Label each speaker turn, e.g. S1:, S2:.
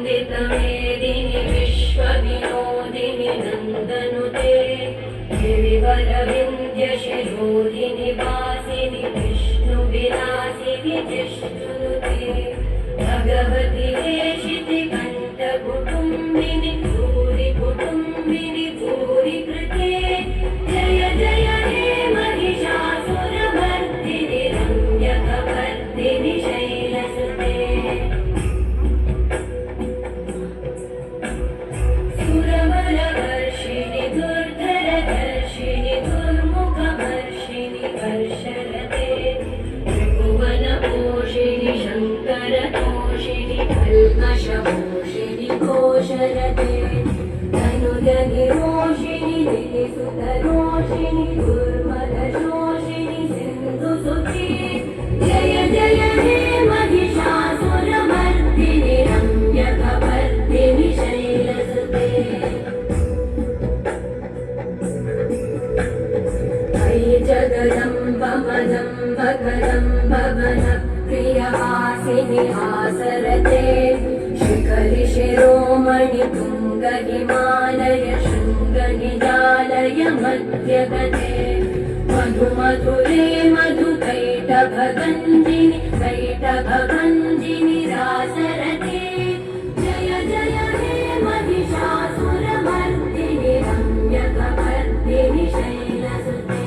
S1: नन्दितमेदिनि विश्वविनोदिनि नन्दनुते गिरिवरविन्द्यशिरोधिनि वासिनि विष्णुविलासिनि जिष्णुनुते भगवति हेशिति कण्ठकुटुम्बिनि भूरि कुटुम्बिनि भूरि कृते जय जय हे महिषासुरमर्दिनि रम्यकवर्दिनि शैलसुते सुरवरवर्षिणि दुर्धरदर्शिनि दुर्मुखवर्षिणि वर्षरते त्रिभुवनपोषिणि शङ्करतोषिणि कल्मषपोषिणि घोषरते धनुजनिरोषिणि दिनिसुतरोषिणि दुर्मदशोषिणि सिन्धुसुते जय जय हे महिषासुरमर्दिनि रम्यकवर्दिनि शैलसुते अयि जगदम्ब मदम्ब कदम्ब वनप्रियहासिनि हासरते शिखरि शिरोमणि तुङ्ग हिमालय शृङ्ग निजालय मध्यगते मधुमधुरे मधुकैटभगञ्जिनि कैटभगञ्जिनि रासरते जय जय हे महिषासुरमर्दिनि रम्यकवर्दिनि शैलसुते